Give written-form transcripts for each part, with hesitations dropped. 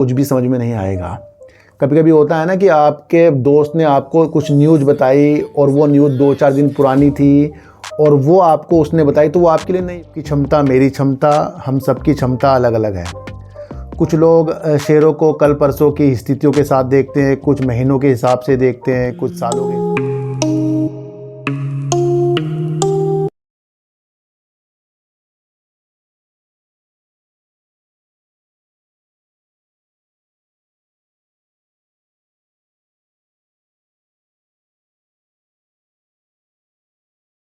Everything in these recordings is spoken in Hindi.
कुछ भी समझ में नहीं आएगा। कभी कभी होता है ना कि आपके दोस्त ने आपको कुछ न्यूज़ बताई और वो न्यूज़ 2-4 दिन पुरानी थी और वो आपको उसने बताई, तो वो आपके लिए नहीं। की क्षमता, मेरी क्षमता, हम सबकी क्षमता अलग अलग है। कुछ लोग शेयरों को कल परसों की स्थितियों के साथ देखते हैं, कुछ महीनों के हिसाब से देखते हैं, कुछ सालों के।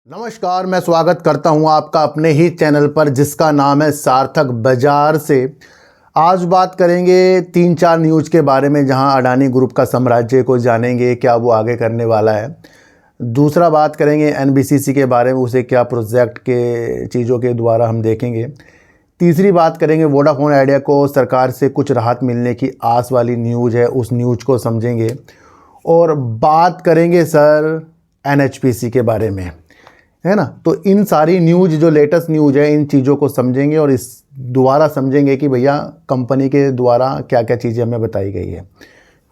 नमस्कार, मैं स्वागत करता हूं आपका अपने ही चैनल पर जिसका नाम है सार्थक बाजार से। आज बात करेंगे 3-4 न्यूज़ के बारे में जहां अडानी ग्रुप का साम्राज्य को जानेंगे, क्या वो आगे करने वाला है। दूसरा बात करेंगे एनबीसीसी के बारे में, उसे क्या प्रोजेक्ट के चीज़ों के द्वारा हम देखेंगे। तीसरी बात करेंगे वोडाफोन आइडिया को सरकार से कुछ राहत मिलने की आस वाली न्यूज़ है, उस न्यूज़ को समझेंगे। और बात करेंगे सर एनएचपीसी के बारे में, है ना। तो इन सारी न्यूज़ जो लेटेस्ट न्यूज़ है, इन चीज़ों को समझेंगे और इस दोबारा समझेंगे कि भैया कंपनी के द्वारा क्या क्या चीज़ें हमें बताई गई है।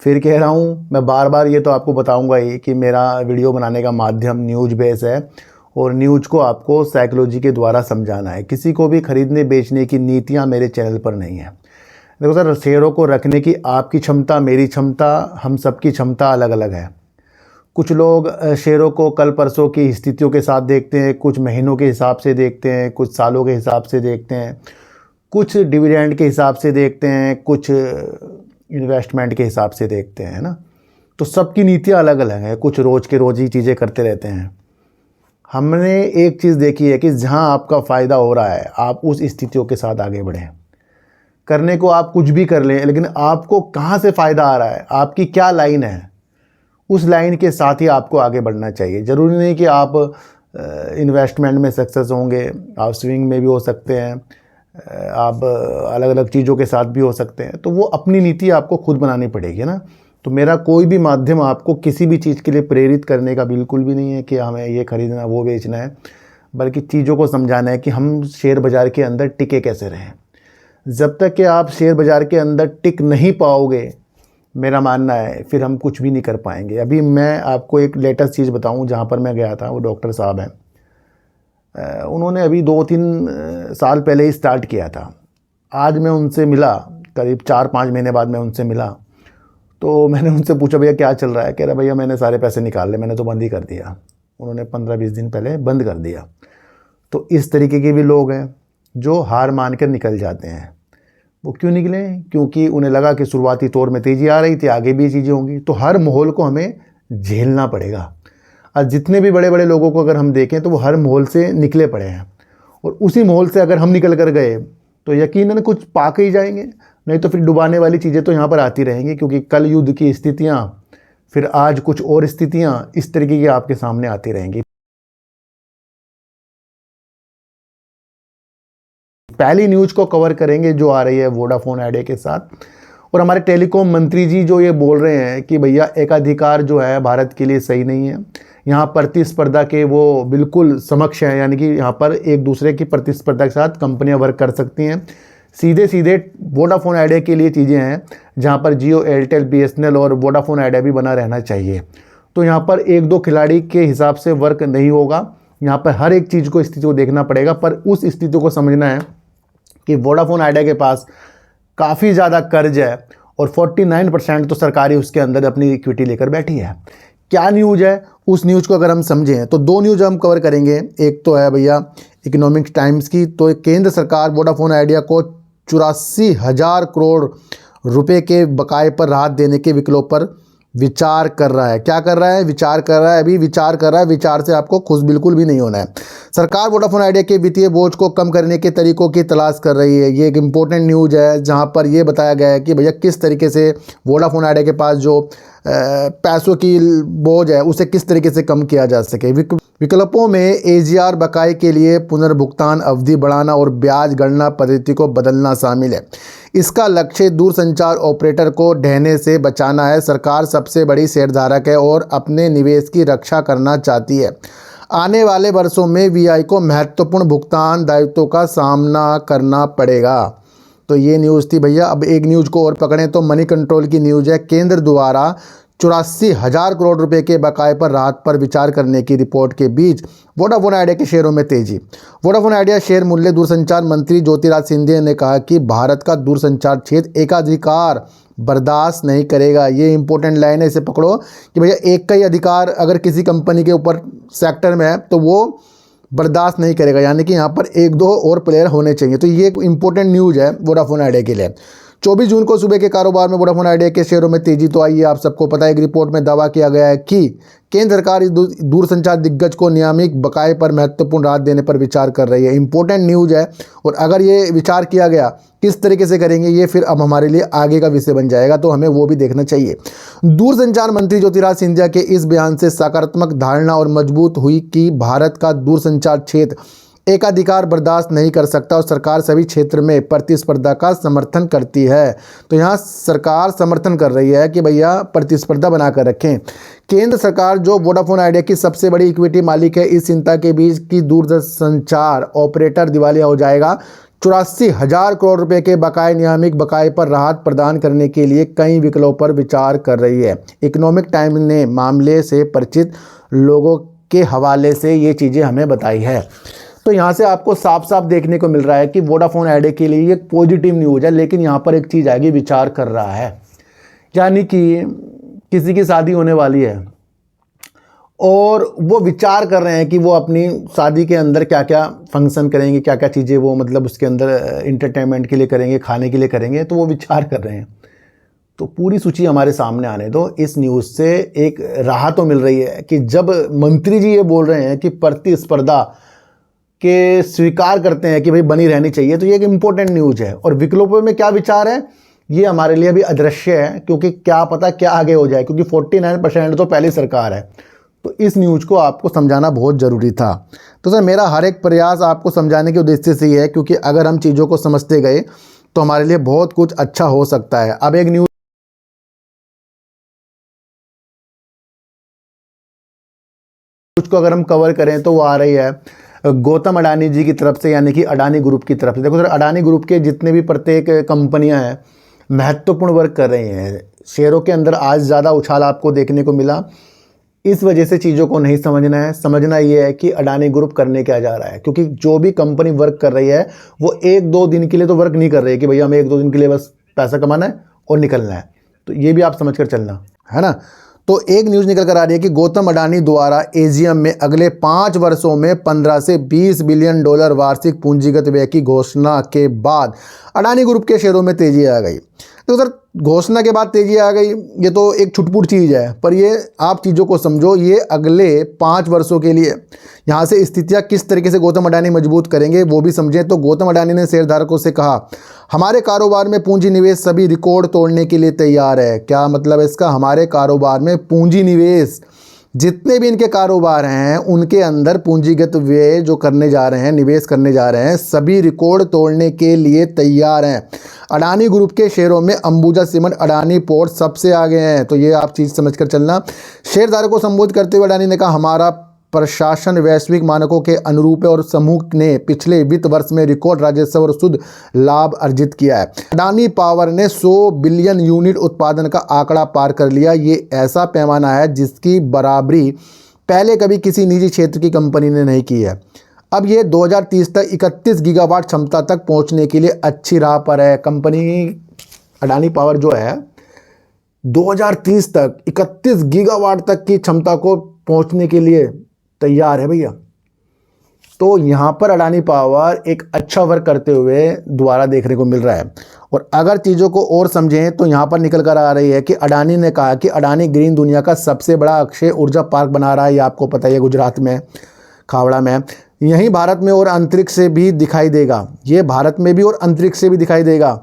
फिर कह रहा हूँ, मैं बार बार ये तो आपको बताऊँगा ही कि मेरा वीडियो बनाने का माध्यम न्यूज़ बेस है और न्यूज़ को आपको साइकोलॉजी के द्वारा समझाना है। किसी को भी खरीदने बेचने की नीतियाँ मेरे चैनल पर नहीं है। देखो सर, शेयरों को रखने की आपकी क्षमता, मेरी क्षमता, हम सबकी क्षमता अलग अलग है। कुछ लोग शेयरों को कल परसों की स्थितियों के साथ देखते हैं, कुछ महीनों के हिसाब से देखते हैं, कुछ सालों के हिसाब से देखते हैं, कुछ डिविडेंड के हिसाब से देखते हैं, कुछ इन्वेस्टमेंट के हिसाब से देखते हैं, ना। तो सबकी नीतियाँ अलग अलग हैं। कुछ रोज़ के रोज़ ही चीज़ें करते रहते हैं। हमने एक चीज़ देखी है कि जहाँ आपका फ़ायदा हो रहा है, आप उस स्थितियों के साथ आगे बढ़ें। करने को आप कुछ भी कर लें, लेकिन आपको कहाँ से फ़ायदा आ रहा है, आपकी क्या लाइन है, उस लाइन के साथ ही आपको आगे बढ़ना चाहिए। ज़रूरी नहीं कि आप इन्वेस्टमेंट में सक्सेस होंगे, आप स्विंग में भी हो सकते हैं, आप अलग अलग चीज़ों के साथ भी हो सकते हैं। तो वो अपनी नीति आपको खुद बनानी पड़ेगी, ना। तो मेरा कोई भी माध्यम आपको किसी भी चीज़ के लिए प्रेरित करने का बिल्कुल भी नहीं है कि हमें ये खरीदना, वो बेचना है, बल्कि चीज़ों को समझाना है कि हम शेयर बाज़ार के अंदर टिके कैसे रहें। जब तक कि आप शेयर बाज़ार के अंदर टिक नहीं पाओगे, मेरा मानना है, फिर हम कुछ भी नहीं कर पाएंगे। अभी मैं आपको एक लेटेस्ट चीज़ बताऊं, जहां पर मैं गया था, वो डॉक्टर साहब हैं। उन्होंने अभी 2-3 साल पहले ही स्टार्ट किया था। आज मैं उनसे मिला, करीब 4-5 महीने बाद मैं उनसे मिला। तो मैंने उनसे पूछा, भैया क्या चल रहा है। कह रहा, भैया मैंने सारे पैसे निकाल ले, मैंने तो बंद ही कर दिया। उन्होंने 15-20 दिन पहले बंद कर दिया। तो इस तरीके के भी लोग हैं जो हार मान कर निकल जाते हैं। वो क्यों निकले? क्योंकि उन्हें लगा कि शुरुआती तौर में तेज़ी आ रही थी, आगे भी चीज़ें होंगी। तो हर माहौल को हमें झेलना पड़ेगा। और जितने भी बड़े बड़े लोगों को अगर हम देखें तो वो हर माहौल से निकले पड़े हैं, और उसी माहौल से अगर हम निकल कर गए तो यकीनन कुछ पा के ही जाएंगे। नहीं तो फिर डुबाने वाली चीज़ें तो यहाँ पर आती रहेंगी, क्योंकि कल युद्ध की स्थितियाँ, फिर आज कुछ और स्थितियाँ इस तरीके की आपके सामने आती रहेंगी। पहली न्यूज़ को कवर करेंगे जो आ रही है वोडाफोन आइडिया के साथ। और हमारे टेलीकॉम मंत्री जी जो ये बोल रहे हैं कि भैया एकाधिकार जो है भारत के लिए सही नहीं है, यहाँ प्रतिस्पर्धा के वो बिल्कुल समक्ष हैं, यानी कि यहाँ पर एक दूसरे की प्रतिस्पर्धा के साथ कंपनियां वर्क कर सकती हैं। सीधे सीधे वोडाफोन आइडिया के लिए चीज़ें हैं, जहाँ पर जियो, एयरटेल, बीएसएनएल और वोडाफोन आइडिया भी बना रहना चाहिए। तो यहाँ पर 1-2 खिलाड़ी के हिसाब से वर्क नहीं होगा। यहाँ पर हर एक चीज़ को, स्थिति को देखना पड़ेगा। पर उस स्थिति को समझना है कि वोडाफोन आइडिया के पास काफ़ी ज़्यादा कर्ज है और 49% तो सरकारी उसके अंदर अपनी इक्विटी लेकर बैठी है। क्या न्यूज़ है, उस न्यूज़ को अगर हम समझें तो 2 न्यूज़ हम कवर करेंगे। एक तो है भैया इकोनॉमिक टाइम्स की। तो केंद्र सरकार वोडाफोन आइडिया को 84,000 करोड़ रुपए के बकाये पर राहत देने के विकल्प पर विचार कर रहा है। क्या कर रहा है? विचार कर रहा है। अभी विचार कर रहा है, विचार से आपको खुश बिल्कुल भी नहीं होना है। सरकार वोडाफोन आइडिया के वित्तीय बोझ को कम करने के तरीकों की तलाश कर रही है। ये एक इम्पोर्टेंट न्यूज़ है, जहां पर ये बताया गया है कि भैया किस तरीके से वोडाफोन आइडिया के पास जो पैसों की बोझ है उसे किस तरीके से कम किया जा सके। विकल्पों में एजीआर बकाये के लिए पुनर्भुगतान अवधि बढ़ाना और ब्याज गणना पद्धति को बदलना शामिल है। इसका लक्ष्य दूरसंचार ऑपरेटर को ढहने से बचाना है। सरकार सबसे बड़ी शेयरधारक है और अपने निवेश की रक्षा करना चाहती है। आने वाले वर्षों में वीआई को महत्वपूर्ण भुगतान दायित्वों का सामना करना पड़ेगा। तो ये न्यूज़ थी भैया। अब एक न्यूज़ को और पकड़ें तो मनी कंट्रोल की न्यूज़ है। केंद्र द्वारा 84,000 करोड़ रुपए के बकाये पर राहत पर विचार करने की रिपोर्ट के बीच वोडाफोन आइडिया के शेयरों में तेजी। वोडाफोन आइडिया शेयर मूल्य। दूरसंचार मंत्री ज्योतिरादित्य सिंधिया ने कहा कि भारत का दूरसंचार क्षेत्र एकाधिकार बर्दाश्त नहीं करेगा। ये इंपॉर्टेंट लाइन है, इसे पकड़ो कि भैया एक का ही अधिकार अगर किसी कंपनी के ऊपर सेक्टर में है तो वो बर्दाश्त नहीं करेगा, यानी कि यहाँ पर एक दो और प्लेयर होने चाहिए। तो ये एक इंपॉर्टेंट न्यूज़ है वोडाफोन आइडिया के लिए। 24 जून को सुबह के कारोबार में वोडाफोन आइडिया के शेयरों में तेजी तो आई है, आप सबको पता है। एक रिपोर्ट में दावा किया गया है कि केंद्र सरकार इस दूरसंचार दिग्गज को नियामक बकाये पर महत्वपूर्ण राहत देने पर विचार कर रही है। इंपॉर्टेंट न्यूज़ है, और अगर ये विचार किया गया किस तरीके से करेंगे ये फिर अब हमारे लिए आगे का विषय बन जाएगा, तो हमें वो भी देखना चाहिए। दूरसंचार मंत्री ज्योतिरादित्य सिंधिया के इस बयान से सकारात्मक धारणा और मजबूत हुई कि भारत का दूरसंचार क्षेत्र एकाधिकार बर्दाश्त नहीं कर सकता और सरकार सभी क्षेत्र में प्रतिस्पर्धा का समर्थन करती है। तो यहाँ सरकार समर्थन कर रही है कि भैया प्रतिस्पर्धा बनाकर रखें। केंद्र सरकार जो वोडाफोन आइडिया की सबसे बड़ी इक्विटी मालिक है, इस चिंता के बीच कि दूरसंचार ऑपरेटर दिवालिया हो जाएगा, 84,000 करोड़ रुपए के बकाये नियामक बकाये पर राहत प्रदान करने के लिए कई विकल्पों पर विचार कर रही है। इकोनॉमिक टाइम्स ने मामले से परिचित लोगों के हवाले से ये चीज़ें हमें बताई है। तो यहाँ से आपको साफ साफ देखने को मिल रहा है कि वोडाफोन आइडिया के लिए एक पॉजिटिव न्यूज़ है, लेकिन यहाँ पर एक चीज़ आएगी, विचार कर रहा है। यानी कि किसी की शादी होने वाली है और वो विचार कर रहे हैं कि वो अपनी शादी के अंदर क्या क्या फंक्शन करेंगे, क्या क्या चीज़ें वो मतलब उसके अंदर इंटरटेनमेंट के लिए करेंगे, खाने के लिए करेंगे, तो वो विचार कर रहे हैं। तो पूरी सूची हमारे सामने आने दो। इस न्यूज़ से एक राहत तो मिल रही है कि जब मंत्री जी ये बोल रहे हैं कि प्रतिस्पर्धा के स्वीकार करते हैं कि भाई बनी रहनी चाहिए, तो ये एक इम्पोर्टेंट न्यूज़ है। और विकल्पों में क्या विचार है ये हमारे लिए अभी अदृश्य है, क्योंकि क्या पता क्या आगे हो जाए, क्योंकि 49% तो पहली सरकार है। तो इस न्यूज़ को आपको समझाना बहुत ज़रूरी था। तो सर मेरा हर एक प्रयास आपको समझाने के उद्देश्य से ही है, क्योंकि अगर हम चीज़ों को समझते गए तो हमारे लिए बहुत कुछ अच्छा हो सकता है। अब एक न्यूज़ को अगर हम कवर करें तो वो आ रही है गौतम अडानी जी की तरफ से, यानी कि अडानी ग्रुप की तरफ से। देखो सर, अडानी ग्रुप के जितने भी प्रत्येक कंपनियां हैं महत्वपूर्ण वर्क कर रही हैं। शेयरों के अंदर आज ज़्यादा उछाल आपको देखने को मिला। इस वजह से चीज़ों को नहीं समझना है। समझना ये है कि अडानी ग्रुप करने क्या जा रहा है, क्योंकि जो भी कंपनी वर्क कर रही है वो एक दो दिन के लिए तो वर्क नहीं कर रही है कि भैया हमें एक दो दिन के लिए बस पैसा कमाना है और निकलना है। तो ये भी आप समझ कर चलना है ना। तो एक न्यूज़ निकल कर आ रही है कि गौतम अडानी द्वारा एजीएम में अगले 5 वर्षों में 15 से 20 बिलियन डॉलर वार्षिक पूंजीगत व्यय की घोषणा के बाद अडानी ग्रुप के शेयरों में तेजी आ गई। तो सर घोषणा के बाद तेजी आ गई, ये तो एक छुटपुट चीज़ है, पर ये आप चीज़ों को समझो, ये अगले 5 वर्षों के लिए यहाँ से स्थितियाँ किस तरीके से गौतम अडानी मजबूत करेंगे वो भी समझें। तो गौतम अडानी ने शेयरधारकों से कहा, हमारे कारोबार में पूंजी निवेश सभी रिकॉर्ड तोड़ने के लिए तैयार है। क्या मतलब है इसका? हमारे कारोबार में पूंजी निवेश, जितने भी इनके कारोबार हैं उनके अंदर पूंजीगत व्यय जो करने जा रहे हैं, निवेश करने जा रहे हैं, सभी रिकॉर्ड तोड़ने के लिए तैयार हैं। अडानी ग्रुप के शेयरों में अंबुजा सीमेंट, अडानी पोर्ट सबसे आगे हैं। तो ये आप चीज़ समझकर चलना। शेयरधारकों को संबोधित करते हुए अडानी ने कहा, हमारा प्रशासन वैश्विक मानकों के अनुरूप है और समूह ने पिछले वित्त वर्ष में रिकॉर्ड राजस्व और शुद्ध लाभ अर्जित किया है। अडानी पावर ने 100 बिलियन यूनिट उत्पादन का आंकड़ा पार कर लिया। ये ऐसा पैमाना है जिसकी बराबरी पहले कभी किसी निजी क्षेत्र की कंपनी ने नहीं की है। अब ये 2030 तक 31 गीगावाट क्षमता तक पहुंचने के लिए अच्छी राह पर है। कंपनी अडानी पावर जो है 2030 तक 31 गीगावाट तक की क्षमता को पहुंचने के लिए तैयार है भैया। तो यहाँ पर अडानी पावर एक अच्छा वर्क करते हुए दोबारा देखने को मिल रहा है। और अगर चीज़ों को और समझें तो यहाँ पर निकल कर आ रही है कि अडानी ने कहा कि अडानी ग्रीन दुनिया का सबसे बड़ा अक्षय ऊर्जा पार्क बना रहा है। ये आपको पता है, गुजरात में खावड़ा में, यहीं भारत में और अंतरिक्ष से भी दिखाई देगा। ये भारत में भी और अंतरिक्ष से भी दिखाई देगा।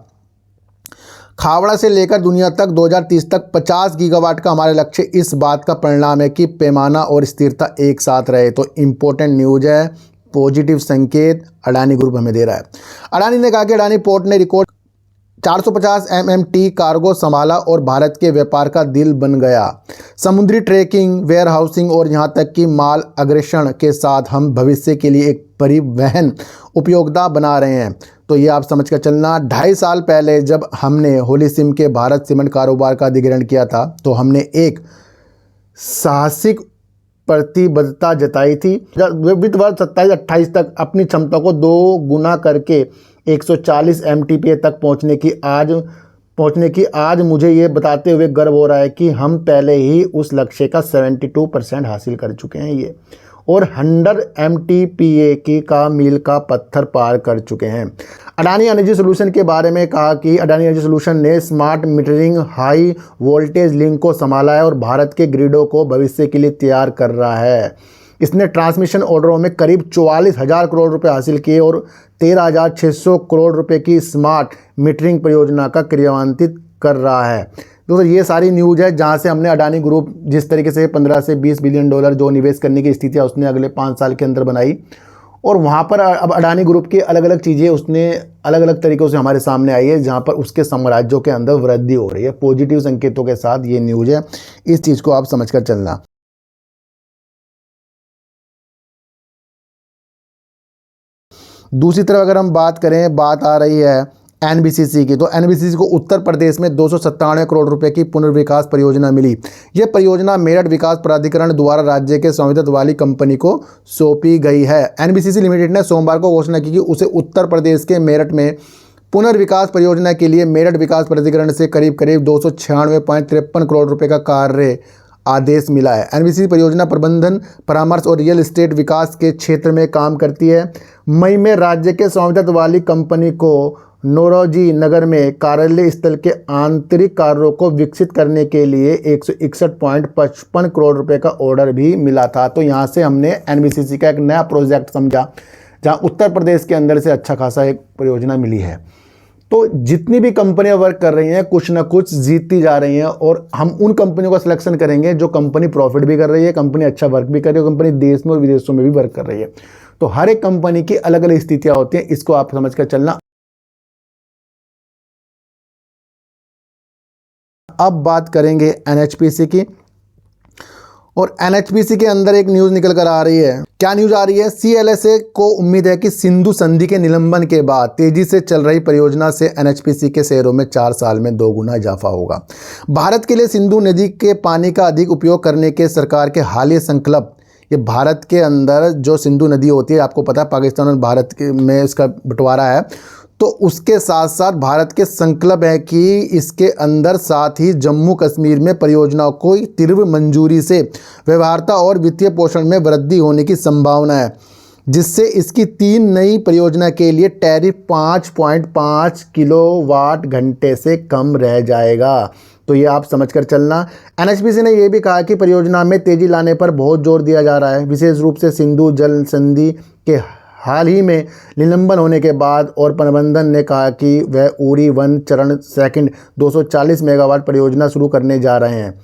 खावड़ा से लेकर दुनिया तक 2030 तक 50 गीगावाट का हमारा लक्ष्य इस बात का परिणाम है कि पैमाना और स्थिरता एक साथ रहे। तो इम्पोर्टेंट न्यूज़ है, पॉजिटिव संकेत अडानी ग्रुप हमें दे रहा है। अडानी ने कहा कि अडानी पोर्ट ने रिकॉर्ड 450 MMT कार्गो संभाला और भारत के व्यापार का दिल बन गया। समुद्री ट्रैकिंग, वेयर हाउसिंग और यहाँ तक कि माल अग्रेषण के साथ हम भविष्य के लिए एक परिवहन उपयोगिता बना रहे हैं। तो ये आप समझ कर चलना। 2.5 साल पहले जब हमने होलीसिम के भारत सीमेंट कारोबार का अधिग्रहण किया था तो हमने एक साहसिक प्रतिबद्धता जताई थी। वित्त वर्ष 27-28 तक अपनी क्षमता को 2 गुना करके 140 MTPA तक पहुंचने की आज मुझे ये बताते हुए गर्व हो रहा है कि हम पहले ही उस लक्ष्य का 72% हासिल कर चुके हैं ये, और 100 MTPA का मील का पत्थर पार कर चुके हैं। अडानी एनर्जी सोल्यूशन के बारे में कहा कि अडानी एनर्जी सोल्यूशन ने smart metering, high voltage link को संभाला है और भारत के ग्रिडों को भविष्य के लिए तैयार कर रहा है। इसने ट्रांसमिशन ऑर्डरों में करीब 44,000 करोड़ रुपए हासिल किए और 13,600 करोड़ रुपए की स्मार्ट मीटरिंग परियोजना का क्रियान्वित कर रहा है। दोस्तों ये सारी न्यूज़ है जहां से हमने अडानी ग्रुप जिस तरीके से 15 से 20 बिलियन डॉलर जो निवेश करने की स्थिति है उसने अगले 5 साल के अंदर बनाई, और वहां पर अब अडानी ग्रुप की अलग अलग चीज़ें उसने अलग अलग तरीक़ों से हमारे सामने आई है जहां पर उसके साम्राज्यों के अंदर वृद्धि हो रही है। पॉजिटिव संकेतों के साथ ये न्यूज़ है, इस चीज़ को आप समझ कर चलना। दूसरी तरफ अगर हम बात करें, बात आ रही है एनबीसीसी की, तो एनबीसीसी को उत्तर प्रदेश में 297 करोड़ रुपए की पुनर्विकास परियोजना मिली। यह परियोजना मेरठ विकास प्राधिकरण द्वारा राज्य के स्वामित्व वाली कंपनी को सौंपी गई है। एनबीसीसी लिमिटेड ने सोमवार को घोषणा की कि उसे उत्तर प्रदेश के मेरठ में पुनर्विकास परियोजना के लिए मेरठ विकास प्राधिकरण से करीब 296.53 करोड़ रुपये का कार्य आदेश मिला है। एनबीसीसी परियोजना प्रबंधन, परामर्श और रियल एस्टेट विकास के क्षेत्र में काम करती है। मई में राज्य के स्वामित्व वाली कंपनी को नौरोजी नगर में कार्यालय स्थल के आंतरिक कार्यों को विकसित करने के लिए 161.55 करोड़ रुपए का ऑर्डर भी मिला था। तो यहाँ से हमने एनबीसीसी का एक नया प्रोजेक्ट समझा जहाँ उत्तर प्रदेश के अंदर से अच्छा खासा एक परियोजना मिली है। तो जितनी भी कंपनियां वर्क कर रही हैं कुछ ना कुछ जीतती जा रही हैं, और हम उन कंपनियों का सिलेक्शन करेंगे जो कंपनी प्रॉफिट भी कर रही है, कंपनी अच्छा वर्क भी कर रही है, कंपनी देश में और विदेशों में भी वर्क कर रही है। तो हर एक कंपनी की अलग अलग स्थितियां होती हैं, इसको आप समझ कर चलना। अब बात करेंगे एनएचपीसी की, और एनएचपीसी के अंदर एक न्यूज़ निकल कर आ रही है। क्या न्यूज़ आ रही है? सीएलएसए को उम्मीद है कि सिंधु संधि के निलंबन के बाद तेजी से चल रही परियोजना से एनएचपीसी के शेयरों में 4 साल में 2 गुना इजाफा होगा। भारत के लिए सिंधु नदी के पानी का अधिक उपयोग करने के सरकार के हालिया संकल्प, ये भारत के अंदर जो सिंधु नदी होती है, आपको पता है पाकिस्तान और भारत में इसका बंटवारा है, तो उसके साथ साथ भारत के संकल्प है कि इसके अंदर साथ ही जम्मू कश्मीर में परियोजनाओं को तीव्र मंजूरी से व्यवहार्यता और वित्तीय पोषण में वृद्धि होने की संभावना है, जिससे इसकी 3 नई परियोजना के लिए टैरिफ 5.5 किलोवाट घंटे से कम रह जाएगा। तो ये आप समझ कर चलना। एनएचपीसी ने यह भी कहा कि परियोजना में तेजी लाने पर बहुत जोर दिया जा रहा है, विशेष रूप से सिंधु जल संधि के हाल ही में निलंबन होने के बाद, और प्रबंधन ने कहा कि वह उरी 1 चरण सेकंड 240 मेगावाट परियोजना शुरू करने जा रहे हैं,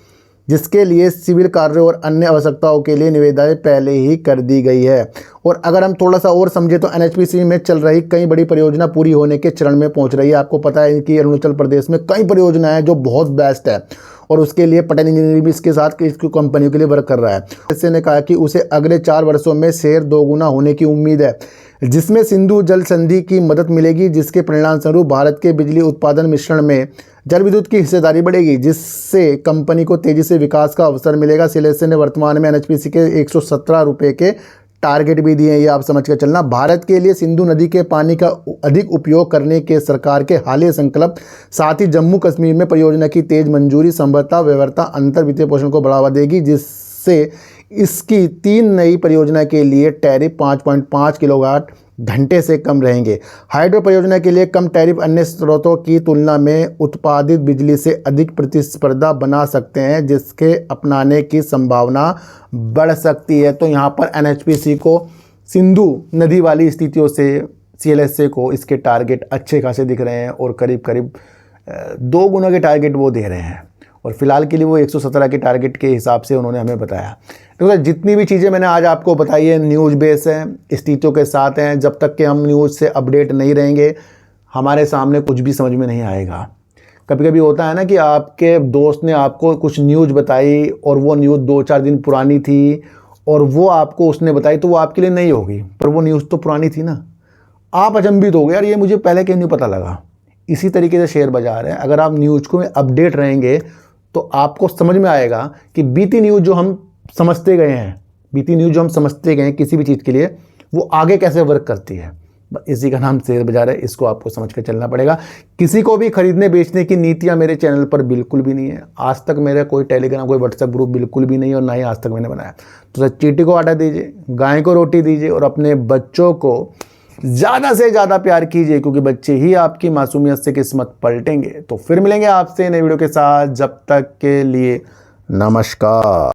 जिसके लिए सिविल कार्यों और अन्य आवश्यकताओं के लिए निविदाएं पहले ही कर दी गई है। और अगर हम थोड़ा सा और समझे तो एनएचपीसी में चल रही कई बड़ी परियोजना पूरी होने के चरण में पहुंच रही है। आपको पता है कि अरुणाचल प्रदेश में कई परियोजनाएं हैं जो बहुत बेस्ट है, और उसके लिए पटेल इंजीनियरिंग भी इसके साथ इसकी कंपनियों के लिए वर्क कर रहा है। इससे ने कहा कि उसे अगले 4 वर्षों में शेयर 2 गुना होने की उम्मीद है, जिसमें सिंधु जल संधि की मदद मिलेगी, जिसके परिणाम स्वरूप भारत के बिजली उत्पादन मिश्रण में जल विद्युत की हिस्सेदारी बढ़ेगी, जिससे कंपनी को तेजी से विकास का अवसर मिलेगा। सीएलएसए ने वर्तमान में एनएचपीसी के 117 रुपये के टारगेट भी दिए हैं, ये आप समझ कर चलना। भारत के लिए सिंधु नदी के पानी का अधिक उपयोग करने के सरकार के हालिया संकल्प, साथ ही जम्मू कश्मीर में परियोजना की तेज मंजूरी संभवतः व्यवहार्यता अंतर वित्तीय पोषण को बढ़ावा देगी, जिससे इसकी 3 नई परियोजना के लिए टैरिफ 5.5 किलोवाट घंटे से कम रहेंगे। हाइड्रो परियोजना के लिए कम टैरिफ अन्य स्रोतों की तुलना में उत्पादित बिजली से अधिक प्रतिस्पर्धा बना सकते हैं, जिसके अपनाने की संभावना बढ़ सकती है। तो यहाँ पर एनएचपीसी को सिंधु नदी वाली स्थितियों से सीएलएसए को इसके टारगेट अच्छे खासे दिख रहे हैं, और करीब करीब 2 गुना के टारगेट वो दे रहे हैं, और फिलहाल के लिए वो 117 के टारगेट के हिसाब से उन्होंने हमें बताया। तो जितनी भी चीज़ें मैंने आज आपको बताई है न्यूज़ बेस हैं, स्थितियों के साथ हैं। जब तक कि हम न्यूज़ से अपडेट नहीं रहेंगे, हमारे सामने कुछ भी समझ में नहीं आएगा। कभी कभी होता है ना कि आपके दोस्त ने आपको कुछ न्यूज़ बताई और वो न्यूज़ 2-4 दिन पुरानी थी और वो आपको उसने बताई, तो वो आपके लिए नहीं होगी, पर वो न्यूज़ तो पुरानी थी ना। आप अचंभित हो गए, यार ये मुझे पहले क्यों नहीं पता लगा। इसी तरीके से शेयर बाज़ार है। अगर आप न्यूज़ को अपडेट रहेंगे तो आपको समझ में आएगा कि बीती न्यूज़ जो हम समझते गए हैं किसी भी चीज़ के लिए, वो आगे कैसे वर्क करती है। इसी का नाम शेयर बाज़ार है, इसको आपको समझ कर चलना पड़ेगा। किसी को भी खरीदने बेचने की नीतियाँ मेरे चैनल पर बिल्कुल भी नहीं है। आज तक मेरा कोई टेलीग्राम, कोई व्हाट्सएप ग्रुप बिल्कुल भी नहीं है और ना ही आज तक मैंने बनाया। तो चींटी को आटा दीजिए, गाय को रोटी दीजिए और अपने बच्चों को ज़्यादा से ज़्यादा प्यार कीजिए, क्योंकि बच्चे ही आपकी मासूमियत से किस्मत पलटेंगे। तो फिर मिलेंगे आपसे नए वीडियो के साथ, जब तक के लिए नमस्कार।